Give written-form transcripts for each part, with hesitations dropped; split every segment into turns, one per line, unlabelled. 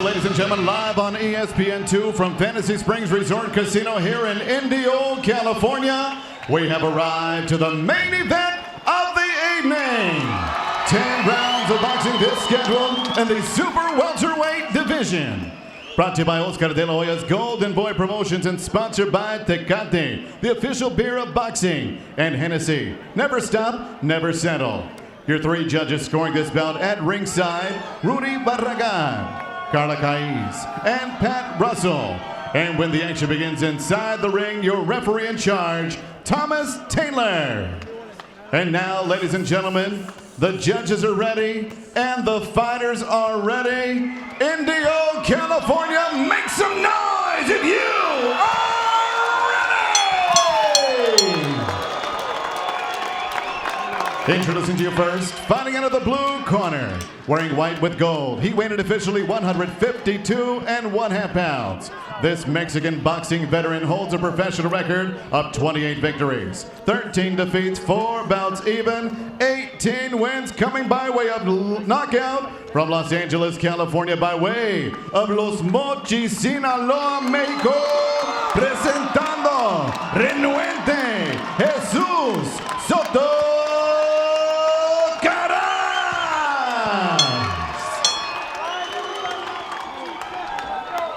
Ladies and gentlemen, live on ESPN2 from Fantasy Springs Resort Casino here in Indio, California, we have arrived to the main event of the evening. 10 rounds of boxing this schedule in the super welterweight division. Brought to you by Oscar De La Hoya's Golden Boy Promotions and sponsored by Tecate, the official beer of boxing, and Hennessy. Never stop, never settle. Your three judges scoring this bout at ringside: Rudy Barragan, Carla Caiz, and Pat Russell. And when the action begins inside the ring, your referee in charge, Thomas Taylor. And now, ladies and gentlemen, the judges are ready and the fighters are ready. Indio, California, make some noise if you are ready! Introducing to you first, fighting out of the blue corner, wearing white with gold. He weighed officially 152 1/2 pounds. This Mexican boxing veteran holds a professional record of 28 victories, 13 defeats, 4 bouts even, 18 wins, coming by way of knockout from Los Angeles, California, by way of Los Mochis, Sinaloa, Mexico, presentando Renuente, Jesus Soto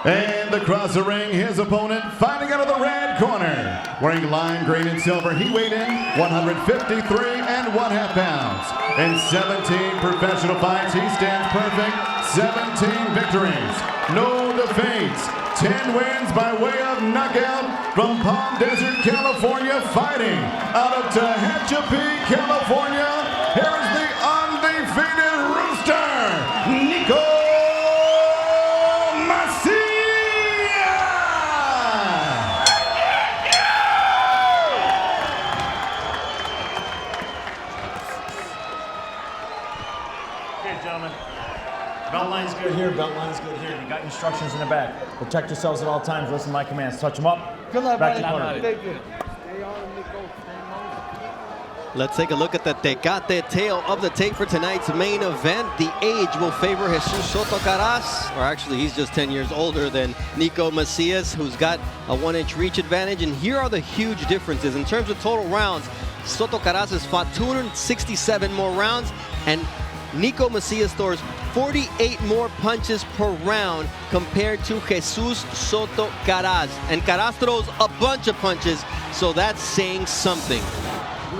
And across the ring, his opponent fighting out of the red corner. Wearing lime green and silver, he weighed in 153 1/2 pounds. In 17 professional fights, he stands perfect, 17 victories, no defeats, 10 wins by way of knockout from Palm Desert, California, fighting out of Tehachapi, California. Here is the undefeated Rooster, Neeco Macias.
Gentlemen, belt line's good here, belt line's good here. You got instructions in the back. Protect yourselves at all times, listen to my commands. Touch them up.
Good luck,
back
buddy.
to corner.
Thank you.
Let's take a look at the Tecate tail of the tape for tonight's main event. The age will favor Jesus Soto Karass, or actually he's just 10 years older than Neeco Macias, who's got a 1-inch reach advantage. And here are the huge differences. In terms of total rounds, Soto Karass has fought 267 more rounds, and Neeco Macias throws 48 more punches per round compared to Jesus Soto Karass. And Karass throws a bunch of punches, so that's saying something.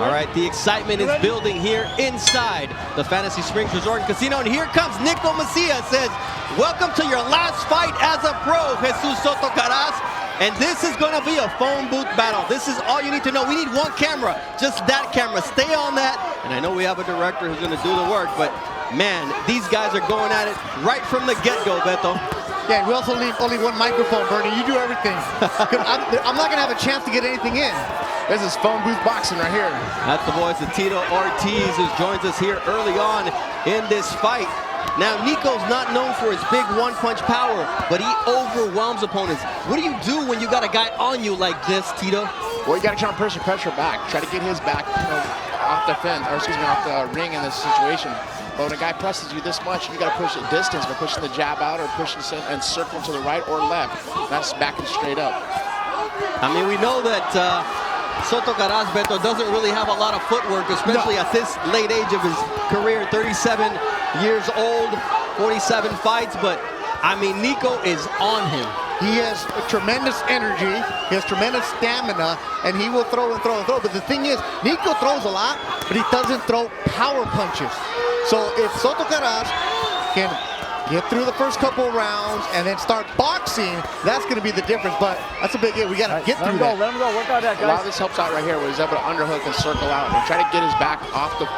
All right, the excitement is building here inside the Fantasy Springs Resort and Casino. And here comes Neeco Macias, says, welcome to your last fight as a pro, Jesus Soto Karass. And this is going to be a phone booth battle. This is all you need to know. We need one camera, just that camera. Stay on that. And I know we have a director who's going to do the work, but man, these guys are going at it right from the get-go, Beto.
Yeah, we also leave only one microphone, Bernie. You do everything. I'm not going to have a chance to get anything in. This is phone booth boxing right here.
That's the voice of Tito Ortiz, who joins us here early on in this fight. Now, Neeco's not known for his big one-punch power, but he overwhelms opponents. What do you do when you got a guy on you like this, Tito?
Well, you got to try to push the pressure back. Try to get his back, off the fence, or excuse me, off the ring in this situation. But when a guy presses you this much, you got to push it distance by pushing the jab out or pushing and circle to the right or left. That's backing straight up.
I mean, we know that Soto Karass, Beto, doesn't really have a lot of footwork, especially at this late age of his career, 37 years old, 47 fights, but I mean, Neeco is on him.
He has tremendous energy, he has tremendous stamina, and he will throw and throw and throw. But the thing is, Neeco throws a lot, but he doesn't throw power punches. So if Soto Karass can get through the first couple rounds and then start boxing, that's going to be the difference. But that's a big hit. We got to get through that.
Let him go. Work out that, guys.
A lot of this helps out right here where he's able to underhook and circle out and try to get his back off the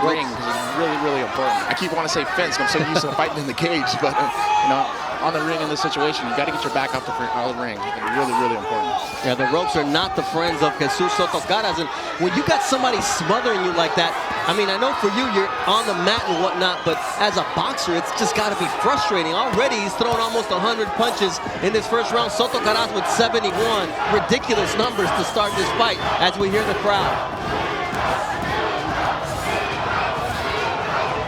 ring, because it's really, really important. I keep wanting to say fence. I'm so used to fighting in the cage, but on the ring in this situation, you got to get your back off the ring. It's really, really important.
Yeah, the ropes are not the friends of Jesus Soto Karass, and when you got somebody smothering you like that, I mean, I know for you, you're on the mat and whatnot, but as a boxer, it's just got to be frustrating. Already, he's thrown almost 100 punches in this first round. Soto Karass with 71. Ridiculous numbers to start this fight as we hear the crowd.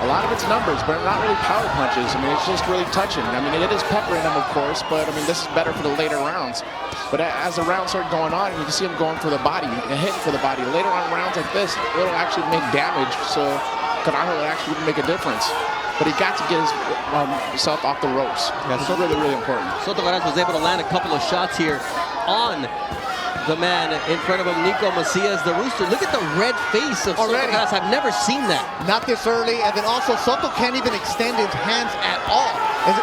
A lot of it's numbers, but not really power punches. I mean, it's just really touching. I mean, it is peppering them, of course, but I mean, this is better for the later rounds. But as the rounds start going on, you can see him going for the body, hitting for the body. Later on rounds like this, it'll actually make damage, so Carajo would actually make a difference. But he got to get himself off the ropes.
Yeah,
It's really, really important.
Soto Karass was able to land a couple of shots here on the man in front of him, Neeco Macias, the Rooster. Look at the red face of Soto Karass. I've never seen that.
Not this early, and then also Soto can't even extend his hands at all.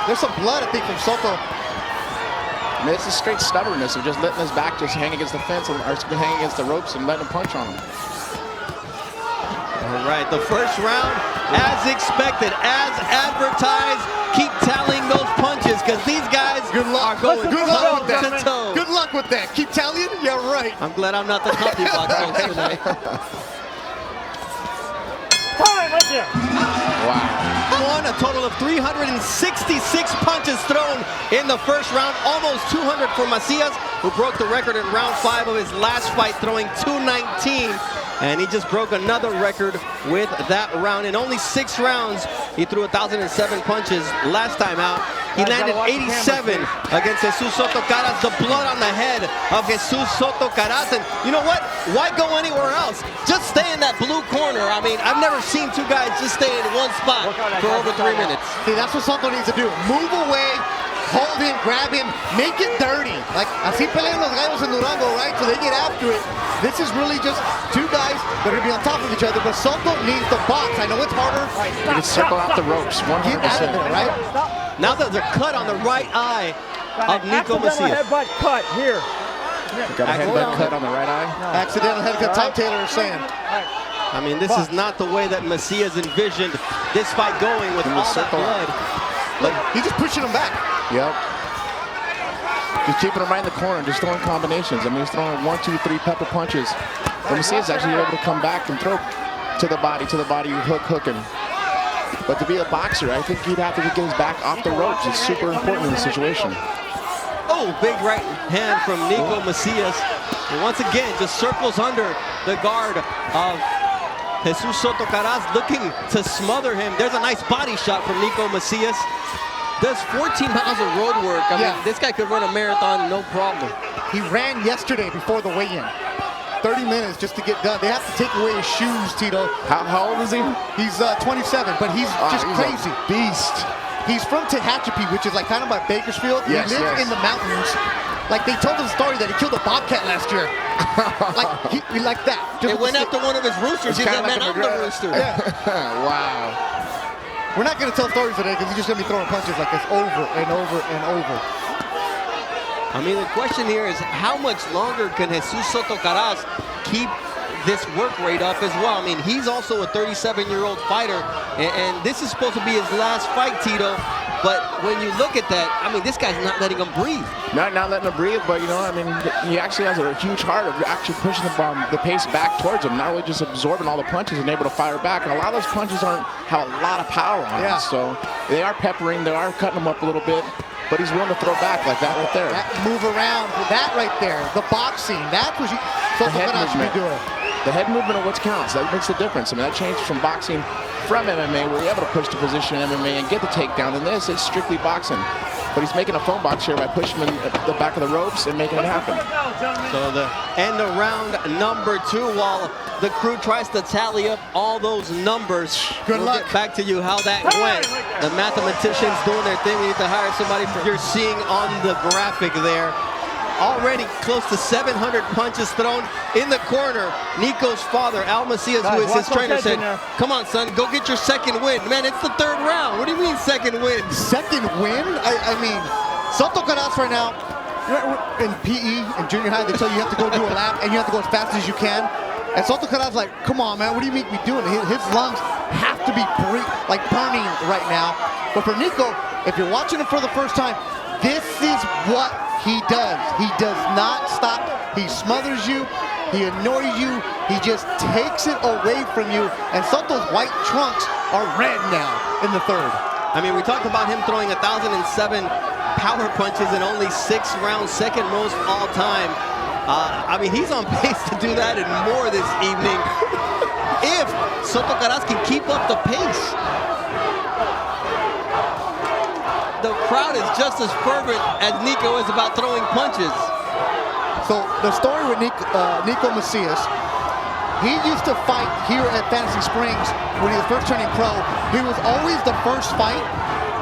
There's some blood, I think, from Soto.
I mean, it's a straight stubbornness of just letting his back just hang against the fence or hang against the ropes and letting him punch on him.
All right, the first round, as expected, as advertised. Keep tallying those punches because these guys are going toe to toe.
Good luck with that. Keep tallying? Yeah, right.
I'm glad I'm not the copy box folks tonight.
Wow.
Won a total of 366 punches thrown in the first round, almost 200 for Macias, who broke the record in round 5 of his last fight, throwing 219. And he just broke another record with that round. In only 6 rounds, he threw 1,007 punches last time out. He landed 87 against Jesus Soto Karass, the blood on the head of Jesus Soto Karass. And you know what? Why go anywhere else? Just stay in that blue corner. I mean, I've never seen 2 guys just stay in one spot for over 3 minutes.
See, that's what Soto needs to do. Move away, hold him, grab him, make it dirty. Like, así pelean los gallos in Durango, right? So they get after it. This is really just 2 guys that are going to be on top of each other, but Soto needs the box. I know it's harder.
You can circle out the ropes, 100%.
Get out of there, right?
Now there's a cut on the right eye of Neeco Macias.
Headbutt cut here.
Got a headbutt cut on the right eye.
Accidental headbutt, Tom Taylor is saying.
I mean, this is not the way that Macias envisioned this fight going with all that blood.
Look, he's just pushing him back.
Yep. Just keeping him right in the corner, just throwing combinations. I mean, he's throwing 1, 2, 3 pepper punches. But Macias actually able to come back and throw to the body, hooking. But to be a boxer, I think he'd have to get his back off the ropes. It's super important in the situation.
Oh, big right hand from Neeco Macias. And once again, just circles under the guard of Jesus Soto Karass, looking to smother him. There's a nice body shot from Neeco Macias. Does 14 miles of road work. I mean, this guy could run a marathon, no problem.
He ran yesterday before the weigh-in. 30 minutes just to get done. They have to take away his shoes, Tito.
How old is he?
He's 27, but he's just crazy.
A beast.
He's from Tehachapi, which is like kind of by Bakersfield.
Yes,
he lives in the mountains. Like they told the story that he killed a bobcat last year. like that.
It went after one of his roosters. He said, man, I'm the rooster.
Yeah.
Wow.
We're not going to tell stories today because he's just going to be throwing punches like this over and over and over.
I mean, the question here is how much longer can Jesus Soto Karass keep this work rate up as well? I mean, he's also a 37-year-old fighter, and this is supposed to be his last fight, Tito. But when you look at that, I mean, this guy's not letting him breathe.
Not letting him breathe, but, you know, I mean, he actually has a huge heart of actually pushing the pace back towards him, not only just absorbing all the punches and able to fire back. And a lot of those punches have a lot of power on them. So they are peppering, they are cutting him up a little bit, but he's willing to throw back like that right there.
That move around, that right there, the boxing, that's what Soto Karass should be doing.
The head movement of what counts, that makes the difference. I mean, that changed from boxing from MMA, where you're able to push the position in MMA and get the takedown. In this, it's strictly boxing. But he's making a phone box here by pushing him in the back of the ropes and making it happen.
So the end of round number 2, while the crew tries to tally up all those numbers.
Good luck.
Get back to you how that went. The mathematicians doing their thing. We need to hire somebody. You're seeing on the graphic there. Already close to 700 punches thrown in the corner. Neeco's father, Al Macias, who is his trainer, said, come on, son, go get your second win. Man, it's the 3rd round. What do you mean second win?
Second win? I mean, Soto Karass right now, in PE, in junior high, they tell you have to go do a lap and you have to go as fast as you can. And Soto Karass like, come on, man, what do you make me doing? His lungs have to be burning right now. But for Neeco, if you're watching him for the first time, this is what he does. He does not stop. He smothers you. He annoys you. He just takes it away from you. And Soto's white trunks are red now in the 3rd.
I mean, we talked about him throwing 1,007 power punches in only 6 rounds, second most all time. I mean, he's on pace to do that and more this evening. if Soto Karass can keep up the pace. The crowd is just as fervent as Neeco is about throwing punches.
So the story with Neeco Macias, he used to fight here at Fantasy Springs when he was first turning pro. He was always the first fight,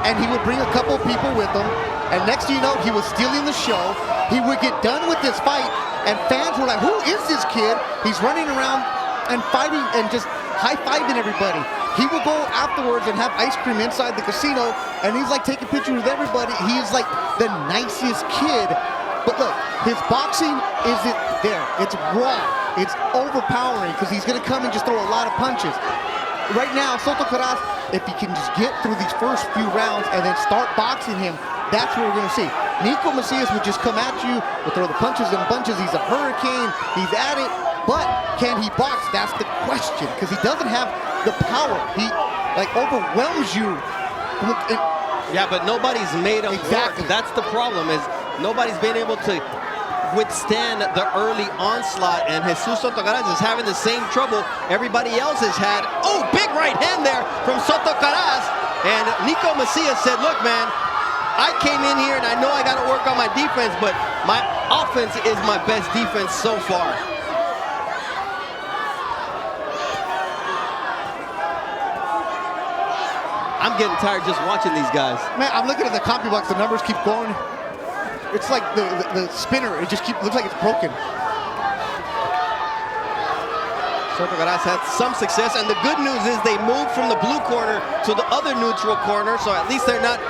and he would bring a couple people with him. And next thing you know, he was stealing the show. He would get done with this fight, and fans were like, who is this kid? He's running around and fighting and just high-fiving everybody. He would go afterwards and have ice cream inside the casino, and he's like taking pictures with everybody. He is like the nicest kid. But look, his boxing isn't there. It's raw. It's overpowering because he's going to come and just throw a lot of punches. Right now, Soto Karass, if he can just get through these first few rounds and then start boxing him, that's what we're going to see. Neeco Macias would just come at you, would throw the punches and bunches. He's a hurricane. He's at it. But can he box? That's the question, because he doesn't have the power. He like overwhelms you.
Yeah, but nobody's made him work. That's the problem, is nobody's been able to withstand the early onslaught, and Jesus Soto Karass is having the same trouble everybody else has had. Oh, big right hand there from Soto Karass. And Neeco Macias said, look, man, I came in here and I know I got to work on my defense, but my offense is my best defense so far. I'm getting tired just watching these guys.
Man, I'm looking at the CompuBox. The numbers keep going. It's like the spinner. It just looks like it's broken.
Soto Karass had some success, and the good news is they moved from the blue corner to the other neutral corner, so at least they're not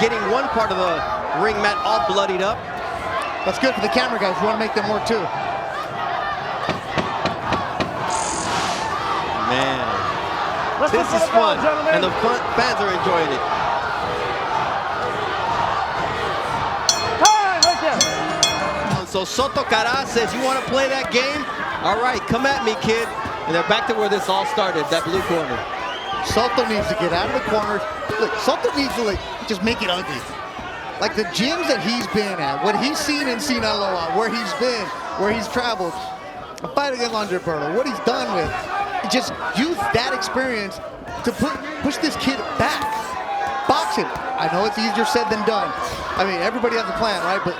getting one part of the ring mat all bloodied up.
That's good for the camera guys. We want to make them work too.
Man, this is fun, and the fans are enjoying it. So Soto Karass says, you want to play that game? All right, come at me, kid. And they're back to where this all started, that blue corner.
Soto needs to get out of the corners. Look, Soto needs to just make it ugly. Like the gyms that he's been at, what he's seen in Sinaloa, where he's been, where he's traveled, a fight against Andre Berto, what he's done with, just use that experience to push this kid back. Box him. I know it's easier said than done. I mean, everybody has a plan, right? But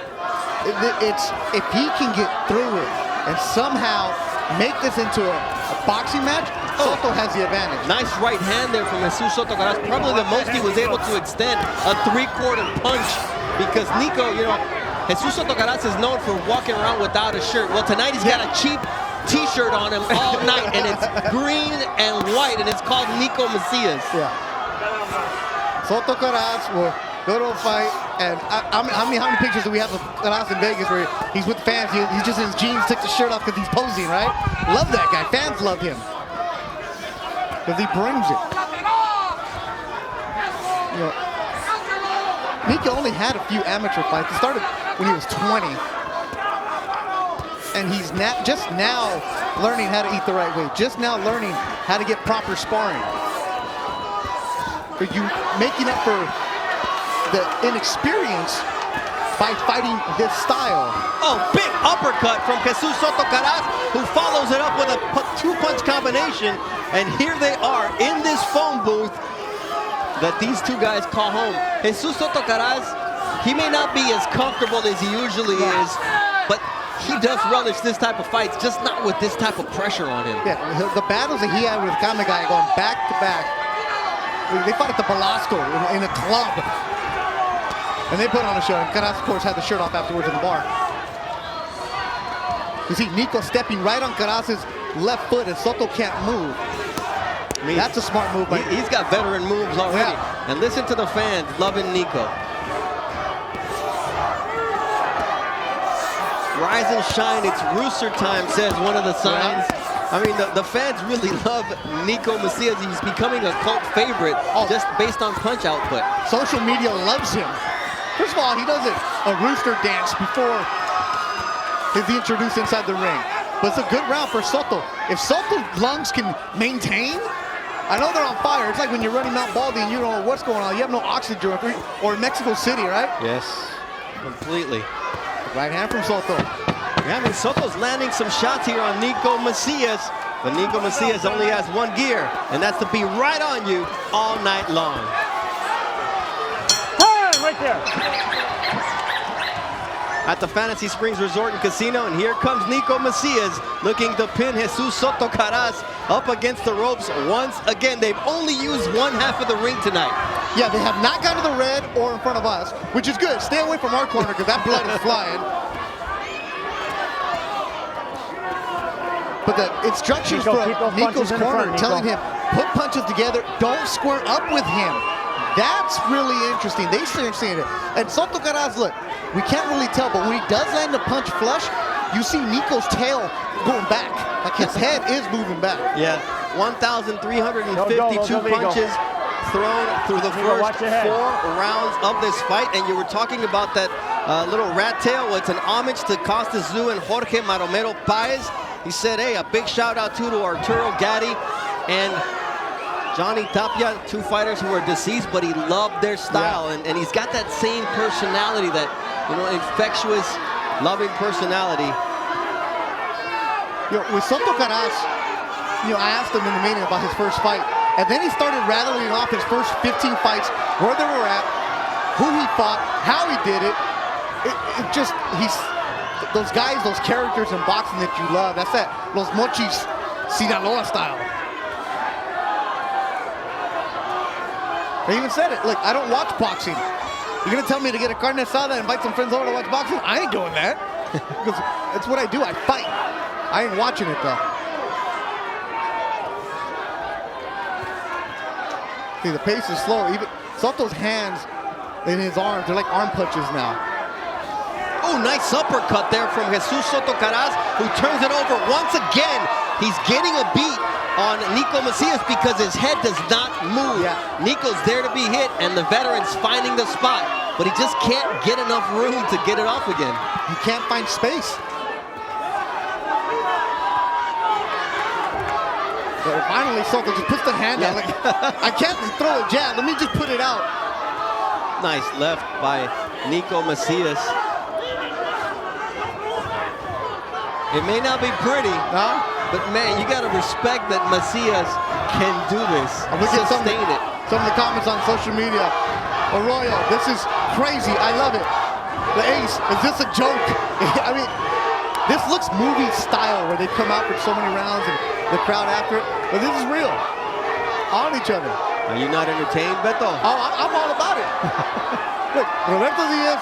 it's if he can get through it and somehow make this into a boxing match, Soto has the advantage.
Nice right hand there from Jesus Soto Karass. Probably the most he was able to extend, a three-quarter punch, because Neeco, you know, Jesus Soto Karass is known for walking around without a shirt. Well, tonight he's got a cheap t-shirt on him all night, and it's green and white, and it's called Neeco Macias.
Yeah. Soto Karass will go to a fight, and how many pictures do we have of Karass in Vegas where he's with fans? He's just in his jeans, took the shirt off because he's posing, right? Love that guy. Fans love him because he brings it. You know, Neeco only had a few amateur fights. He started when he was 20, and he's just now learning how to eat the right way. Just now learning how to get proper sparring. Are you making up for the inexperience by fighting this style?
Oh, big uppercut from Jesus Soto Karass, who follows it up with a two-punch combination. And here they are in this phone booth that these two guys call home. Jesus Soto Karass, he may not be as comfortable as he usually is, but he does relish this type of fights, just not with this type of pressure on him.
Yeah, the battles that he had with Kamigai going back to back. They fought at the Belasco in a club. And they put on a show, and Karass, of course, had the shirt off afterwards in the bar. You see Neeco stepping right on Karass's left foot, and Soto can't move. I mean, that's a smart move.
He's got veteran moves already.
Yeah.
And listen to the fans loving Neeco. Rise and shine, it's Rooster time, says one of the signs. Yeah. I mean, the fans really love Neeco Macias. He's becoming a cult favorite just based on punch output.
Social media loves him. First of all, he does a Rooster dance before he's introduced inside the ring. But it's a good round for Soto. If Soto's lungs can maintain, I know they're on fire. It's like when you're running Mount Baldy and you don't know what's going on. You have no oxygen, or Mexico City, right?
Yes, completely.
Right hand from Soto.
Yeah, I mean, Soto's landing some shots here on Neeco Macias. But Neeco Macias only has one gear, and that's to be right on you all night long.
Right there.
At the Fantasy Springs Resort and Casino, and here comes Neeco Macias looking to pin Jesus Soto Karass up against the ropes once again. They've only used one half of the ring tonight.
Yeah, they have not gone to the red or in front of us, which is good. Stay away from our corner because that blood is flying. But the instructions from Neeco's corner telling him, put punches together, don't square up with him. That's really interesting. They start seeing it. And Soto Karass, look, we can't really tell, but when he does land a punch flush, you see Neeco's tail going back. Like his head is moving back.
Yeah, 1,352 punches thrown through the first 4 rounds of this fight. And you were talking about that little rat tail. Well, it's an homage to Costa Zoo and Jorge Maromero Paez. He said, hey, a big shout out to Arturo Gatti and Johnny Tapia, 2 fighters who are deceased, but he loved their style. Yeah. And he's got that same personality, that, you know, infectious, loving personality.
You know, with Soto Karass, you know, I asked him in the meeting about his first fight, and then he started rattling off his first 15 fights, where they were at, who he fought, how he did it. It just, he's, those guys, those characters in boxing that you love, that's that Los Mochis Sinaloa style. They even said it. Look, I don't watch boxing. You're gonna tell me to get a carne asada and invite some friends over to watch boxing? I ain't doing that. Because that's what I do. I fight. I ain't watching it though. See, the pace is slow. Even Soto's hands in his arms, they're like arm punches now.
Oh, nice uppercut there from Jesus Soto Karass, who turns it over once again. He's getting a beat on Neeco Macias because his head does not move. Yeah. Neeco's there to be hit, and the veteran's finding the spot, but he just can't get enough room to get it off again.
He can't find space. But finally, Soto just puts the hand out. Like, I can't throw a jab. Let me just put it out.
Nice left by Neeco Macias. It may not be pretty, but man, you gotta respect that Macias can do this.
I'm looking at some of the comments on social media. Arroyo, this is crazy. I love it. The Ace, is this a joke? I mean, this looks movie style where they come out for so many rounds and the crowd after it. But this is real. On each other.
Are you not entertained, Beto?
Oh, I'm all about it. Look, Roberto Diaz,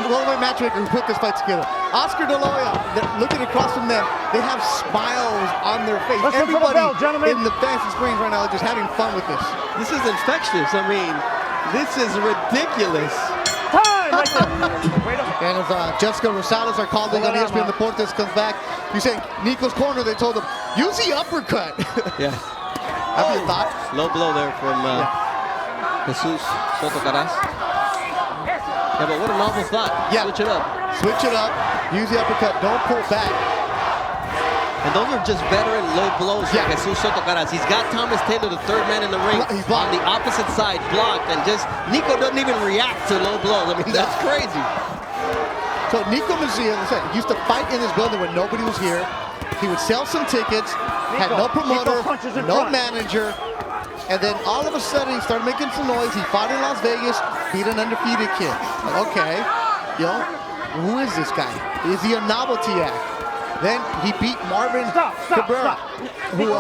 welterweight matchmaker who put this fight together. Oscar De La Hoya, looking across from them, they have smiles on their face. Everybody in the Fantasy Springs right now is just having fun with this.
This is infectious. I mean, this is ridiculous.
Time! Right there.
And as Jessica Rosales, our colleague on ESPN Deportes, comes back, you say Neeco's corner, they told him, use the uppercut.
Yeah.
Have you thought?
Low blow there from Jesus Soto Karass. Yeah, but what a novel thought. Yeah. Switch it up.
Switch it up. Use the uppercut. Don't pull back.
And those are just veteran low blows for Jesus Soto Karass. He's got Thomas Taylor, the third man in the ring, on the opposite side, blocked, and just Neeco doesn't even react to low blows. I mean, that's crazy.
So Neeco Macias, like I said, used to fight in this building when nobody was here. He would sell some tickets, had no promoter, no manager, and then all of a sudden he started making some noise. He fought in Las Vegas, beat an undefeated kid. Like, okay, you know, who is this guy? Is he a novelty act? Then he beat Marvin Cabrera, who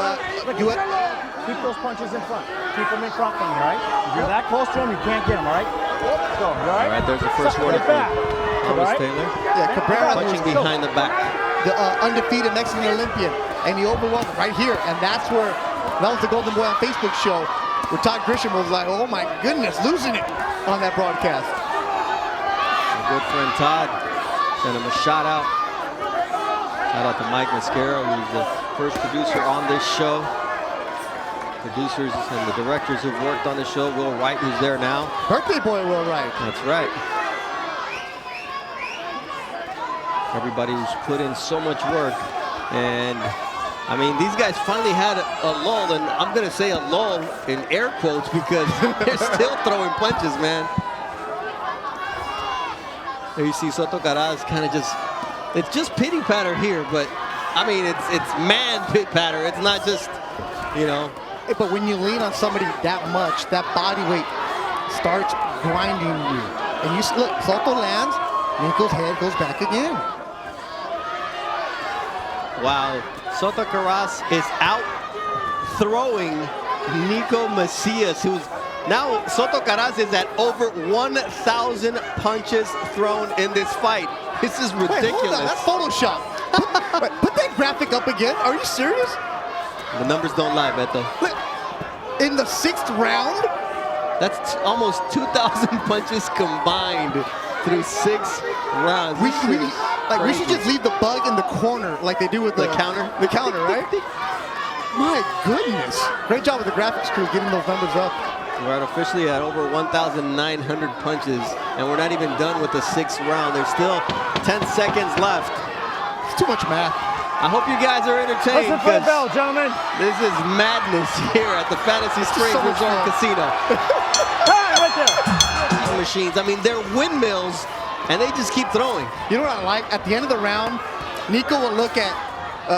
keep those punches in front. Keep them in front from you, all right? If you're that close to him, you can't get him, all right? Let's go, all right?
All right, there's the first one for Thomas Taylor.
Yeah, Cabrera
punching behind the back.
The undefeated Mexican Olympian, and he overwhelmed him right here, and that's where, that was the Golden Boy on Facebook show, where Todd Grisham was like, oh my goodness, losing it on that broadcast.
My good friend Todd sent him a shout out. Shout out to Mike Mascara, who's the first producer on this show. Producers and the directors who've worked on the show. Will Wright, who's there now.
Birthday boy Will Wright.
That's right. Everybody who's put in so much work. And I mean, these guys finally had a lull, and I'm gonna say a lull in air quotes because they're still throwing punches, man. There you see Soto Karass kind of just, it's just pity patter here, but I mean, it's man pit patter. It's not just, you know.
Hey, but when you lean on somebody that much, that body weight starts grinding you. And you look, Soto lands, Nico's head goes back again.
Wow, Soto Karass is out throwing Neeco Macias, who's now Soto Karass is at over 1,000 punches thrown in this fight. This is ridiculous.
Wait, hold on, that's Photoshop. Put that graphic up again. Are you serious?
The numbers don't lie, Beto.
Look, in the 6th round?
That's almost 2,000 punches combined through 6 rounds.
We should just leave the bug in the corner like they do with the
counter.
The counter, right? My goodness. Great job with the graphics crew getting those numbers up.
We're officially at over 1,900 punches, and we're not even done with the 6th round. There's still 10 seconds left.
It's too much math.
I hope you guys are entertained.
Listen for the bell, gentlemen.
This is madness here at the Fantasy Springs
so much
Resort
fun.
Casino.
Time right there.
These machines, I mean, they're windmills, and they just keep throwing.
You know what I like? At the end of the round, Neeco will look at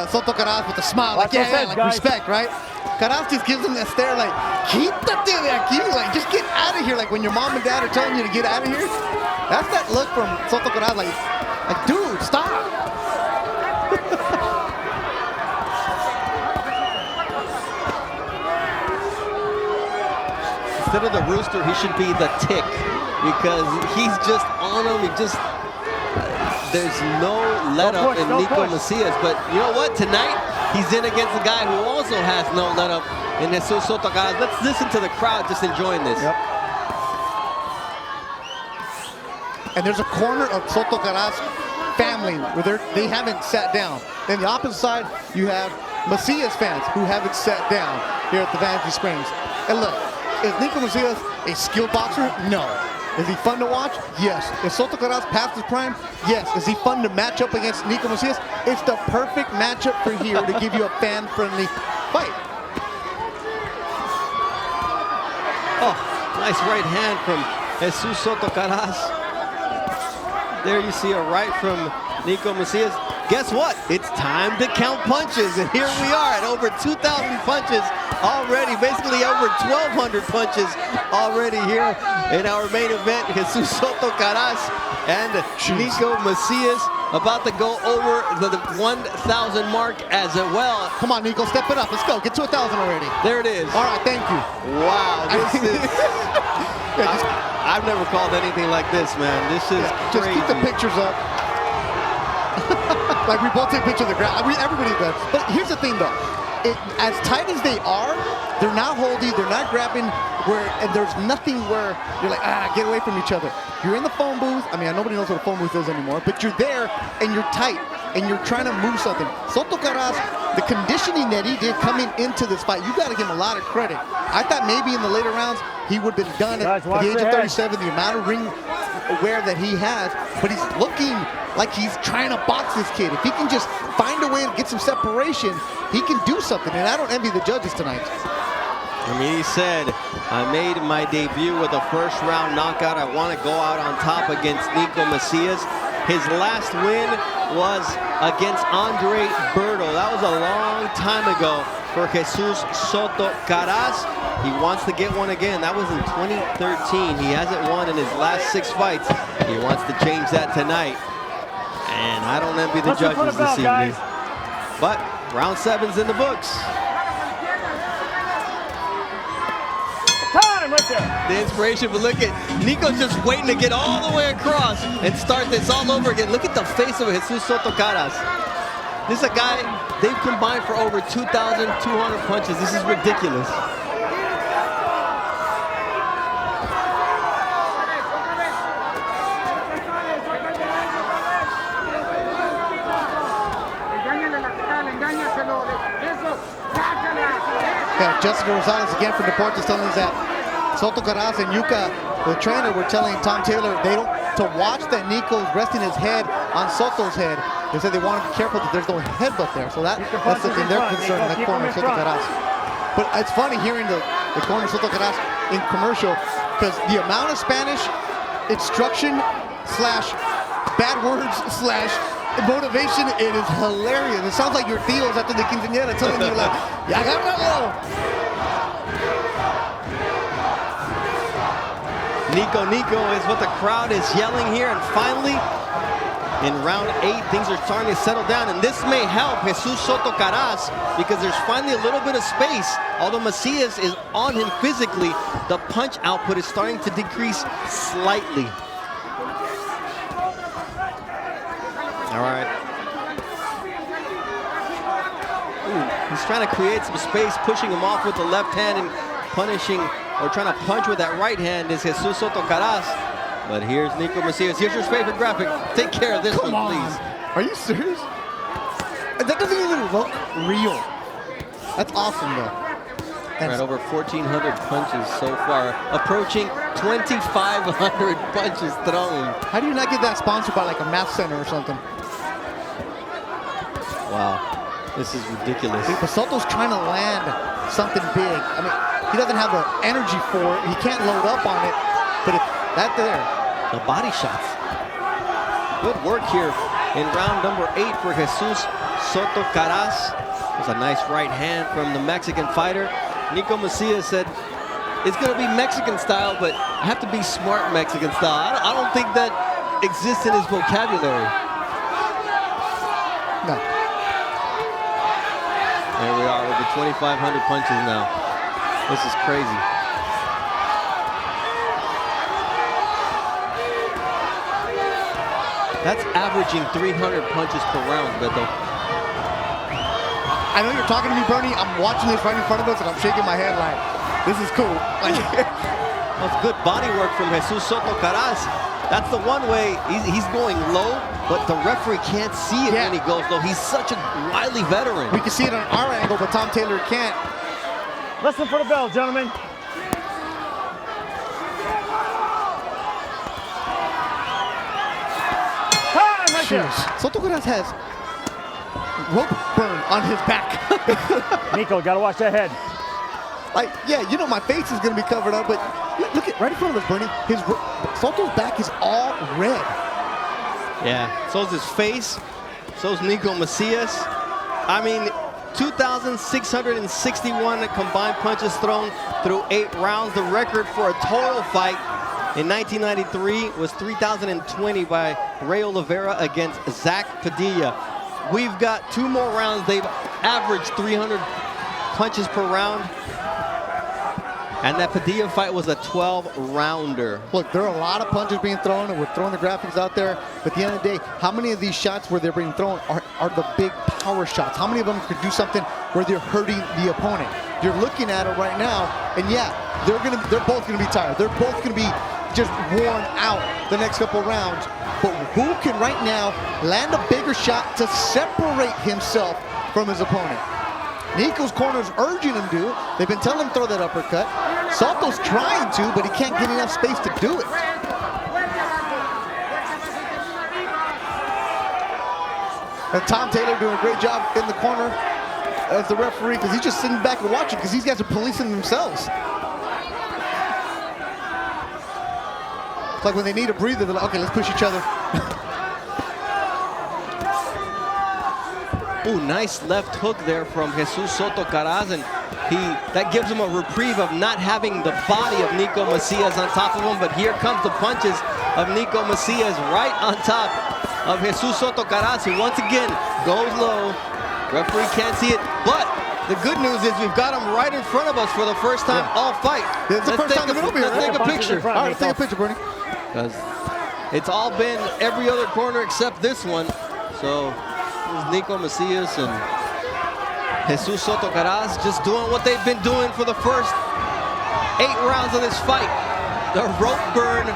Soto Karass with a smile,
Watch
like,
those
yeah,
heads,
like
guys.
respect, right? Karass just gives him that stare, like, quítate de aquí, like, just get out of here. Like when your mom and dad are telling you to get out of here. That's that look from Soto Karass, like dude, stop.
Instead of the Rooster, he should be the Tick, because he's just on him. He just, there's no let-up in Neeco Macias. But you know what? Tonight, he's in against a guy who also has no let-up in Jesus Soto Karass. Let's listen to the crowd just enjoying this.
Yep. And there's a corner of Soto Karass family where they haven't sat down. Then the opposite side, you have Macias fans who haven't sat down here at the Fantasy Springs. And look, is Neeco Macias a skilled boxer? No. Is he fun to watch? Yes. Is Soto Karass past his prime? Yes. Is he fun to match up against Neeco Macias? It's the perfect matchup for here to give you a fan-friendly fight.
Oh, nice right hand from Jesus Soto Karass. There you see a right from Neeco Macias. Guess what? It's time to count punches, and here we are at over 2,000 punches already, basically over 1,200 punches already here in our main event. Jesus Soto Karass and Neeco Macias about to go over the 1,000 mark as well.
Come on, Neeco, step it up. Let's go. Get to 1,000 already.
There it is.
All right, thank you.
Wow, this is... I've never called anything like this, man. This is
just
crazy.
keep the pictures up. Like we both take pictures of the ground. Everybody does. But here's the thing, though. As tight as they are, they're not holding, they're not grabbing, and there's nothing where you're like, get away from each other. You're in the phone booth. I mean, nobody knows what a phone booth is anymore, but you're there and you're tight and you're trying to move something. Soto Karass, the conditioning that he did coming into this fight, you got to give him a lot of credit. I thought maybe in the later rounds he would have been done at the age of 37, the amount of ring wear that he has, but he's looking like he's trying to box this kid. If he can just find a way to get some separation, he can do something, and I don't envy the judges tonight.
I mean, he said, I made my debut with a first-round knockout. I want to go out on top against Neeco Macias. His last win was against Andre Berto. That was a long time ago for Jesus Soto Karass. He wants to get one again. That was in 2013. He hasn't won in his last 6 fights. He wants to change that tonight. And I don't envy the judges this evening. But round 7's in the books.
Time right there.
The inspiration, but look at Neeco's just waiting to get all the way across and start this all over again. Look at the face of Jesus Soto Karass. This is a guy, they've combined for over 2,200 punches. This is ridiculous.
Yeah, Jessica Rosales again from Deportes telling us that Soto Karass and Yuka, the trainer, were telling Tom Taylor to watch that Neeco's resting his head on Soto's head. They said they want to be careful that there's no headbutt there. So that's the thing they're concerned in that corner of Soto Karass. But it's funny hearing the corner of Soto Karass in commercial, because the amount of Spanish instruction / bad words / motivation, it is hilarious. It sounds like your tios after the quinceañera telling you like, ya agárralo.
Neeco is what the crowd is yelling here, and finally, in round 8, things are starting to settle down, and this may help Jesus Soto Karass because there's finally a little bit of space. Although Macias is on him physically, the punch output is starting to decrease slightly. All right. Ooh, he's trying to create some space, pushing him off with the left hand and punishing, or trying to punch with that right hand is Jesus Soto Karass. But here's Neeco Macias. Here's your favorite graphic. Take care of this one, please.
Are you serious? That doesn't even look real. That's awesome, though.
Right, over 1,400 punches so far, approaching 2,500 punches thrown.
How do you not get that sponsored by like a math center or something?
Wow, this is ridiculous.
But Soto's trying to land something big. I mean, he doesn't have the energy for it. He can't load up on it. But if that there,
the body shots. Good work here in round number 8 for Jesus Soto Karass. There's a nice right hand from the Mexican fighter. Neeco Macias said, it's going to be Mexican style, but I have to be smart Mexican style. I don't think that exists in his vocabulary.
no.
There we are, over 2,500 punches now. This is crazy. That's averaging 300 punches per round, Beto.
I know you're talking to me, Bernie. I'm watching this right in front of us, and I'm shaking my head like, this is cool. Like,
that's good body work from Jesus Soto Karass. That's the one way he's going low, but the referee can't see it when he goes low. He's such a wily veteran.
We can see it on our angle, but Tom Taylor can't.
Listen for the bell, gentlemen.
Cheers. Soto Karass has rope burn on his back.
Neeco, gotta watch that head.
Like, yeah, you know my face is gonna be covered up, but look at right in front of us, Bernie. Soto's back is all red.
Yeah, so's his face, so's Neeco Macias. I mean, 2,661 combined punches thrown through 8 rounds. The record for a total fight in 1993 was 3,020 by Ray Oliveira against Zach Padilla. We've got 2 more rounds. They've averaged 300 punches per round. And that Padilla fight was a 12-rounder.
Look, there are a lot of punches being thrown, and we're throwing the graphics out there. But at the end of the day, how many of these shots where they're being thrown are the big power shots? How many of them could do something where they're hurting the opponent? You're looking at it right now, and yeah, they're both gonna be tired. They're both gonna be just worn out the next couple rounds. But who can right now land a bigger shot to separate himself from his opponent? Neeco's corner's urging him to. They've been telling him to throw that uppercut. Soto's trying to, but he can't get enough space to do it. And Tom Taylor doing a great job in the corner as the referee, because he's just sitting back and watching, because these guys are policing themselves. It's like when they need a breather, they're like, okay, let's push each other.
Ooh, nice left hook there from Jesus Soto Karass, and that gives him a reprieve of not having the body of Neeco Macias on top of him. But here comes the punches of Neeco Macias right on top of Jesus Soto Karass, who once again goes low. Referee can't see it, but the good news is we've got him right in front of us for the first time all fight.
It's the first time in the movie,
Let's take a picture.
All right, let's take a picture, Bernie.
Because it's all been every other corner except this one. So Neeco Macias and Jesus Soto Karass just doing what they've been doing for the first 8 rounds of this fight. The rope burn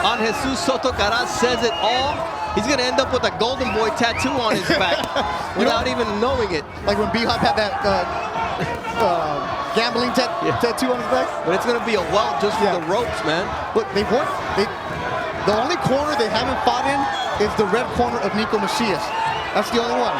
on Jesus Soto Karass says it all. He's going to end up with a Golden Boy tattoo on his back without even knowing it.
Like when B-Hop had that gambling tattoo on his back?
But it's going to be a welt just for the ropes, man.
Look, the only corner they haven't fought in is the red corner of Neeco Macias. That's the only one.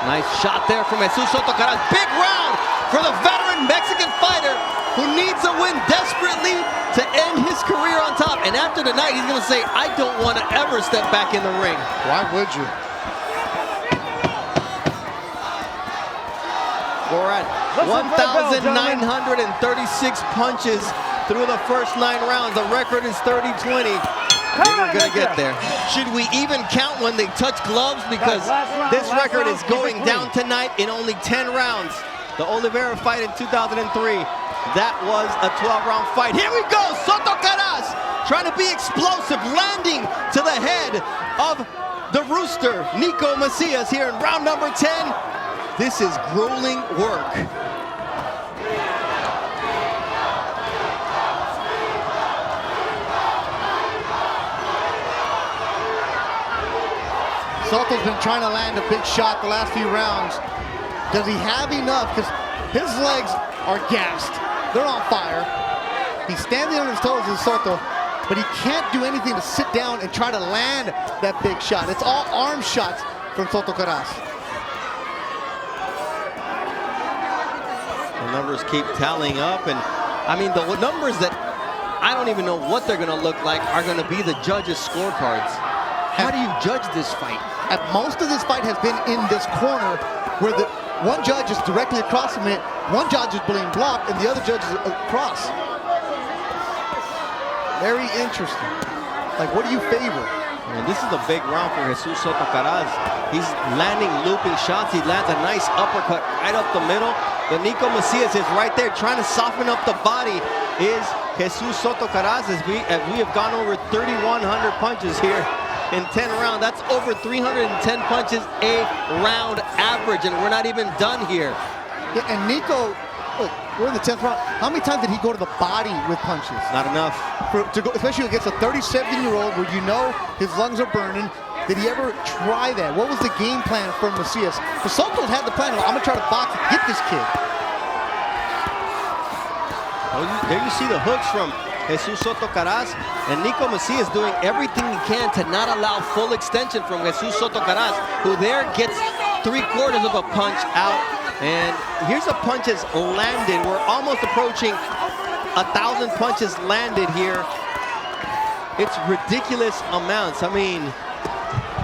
Nice shot there from Jesus Soto Karass. Big round for the veteran Mexican fighter who needs a win desperately to end his career on top. And after tonight, he's going to say, I don't want to ever step back in the ring.
Why would you?
We're at 1,936 punches through the first 9 rounds. The record is 30-20. We're going to get there. Should we even count when they touch gloves? Because this record is going down tonight in only 10 rounds. The Oliveira fight in 2003, that was a 12-round fight. Here we go, Soto Karass trying to be explosive, landing to the head of the Rooster, Neeco Macias, here in round number 10. This is grueling work.
Soto's been trying to land a big shot the last few rounds. Does he have enough? Because his legs are gassed. They're on fire. He's standing on his toes in Soto, but he can't do anything to sit down and try to land that big shot. It's all arm shots from Soto Karass.
The numbers keep tallying up, and I mean, the numbers that I don't even know what they're going to look like are going to be the judges' scorecards. How do you judge this fight?
And most of this fight has been in this corner where the one judge is directly across from it, one judge is being blocked, and the other judge is across. Very interesting. Like, what do you favor?
And this is a big round for Jesus Soto Karass. He's landing looping shots. He lands a nice uppercut right up the middle. The Neeco Macias is right there trying to soften up the body. Is Jesus Soto Karass, as we have gone over 3,100 punches here in 10 rounds. That's over 310 punches a round average, and we're not even done here.
Yeah, and Neeco, look, we're in the 10th round. How many times did he go to the body with punches?
Not enough.
Especially against a 37-year-old where you know his lungs are burning. Did he ever try that? What was the game plan for Macias? Because Soto's had the plan, I'm going to try to box and get this kid.
Well, there you see the hooks from Jesus Soto Karass, and Neeco Macias doing everything he can to not allow full extension from Jesus Soto Karass, who there gets 3/4 of a punch out. And here's a punch that's landed. We're almost approaching 1,000 punches landed here. It's ridiculous amounts. I mean,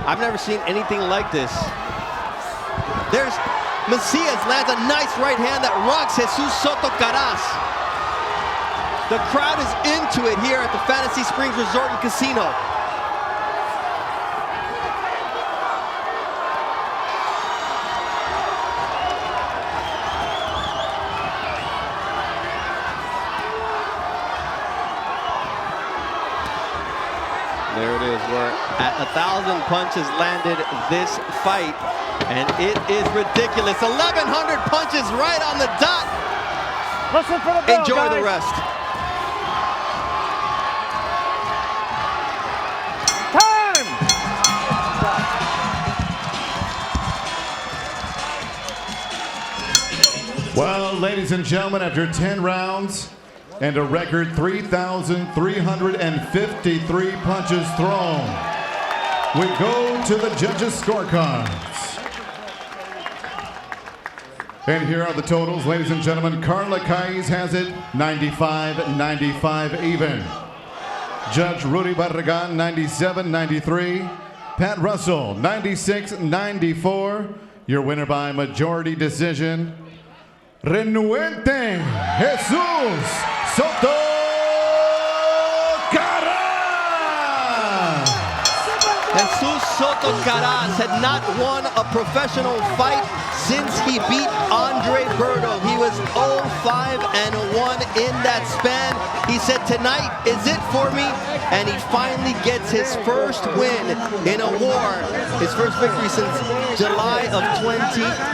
I've never seen anything like this. There's Macias lands a nice right hand that rocks Jesus Soto Karass. The crowd is into it here at the Fantasy Springs Resort and Casino. There it is. We're at 1,000 punches landed this fight, and it is ridiculous. 1,100 punches right on the dot.
Listen for the bell,
Enjoy
guys.
the rest.
Time!
Well, ladies and gentlemen, after 10 rounds and a record 3,353 punches thrown, we go to the judges' scorecards. And here are the totals, ladies and gentlemen. Carla Kais has it 95-95 even. Judge Rudy Barragan 97-93. Pat Russell 96-94. Your winner by majority decision, Renuente Jesus Soto Karass.
Jesus Soto Karass had not won a professional fight since he beat Andre Berto. He was 0-5-1 in that span. He said, tonight is it for me, and he finally gets his first win in a war, his first victory since July of 20.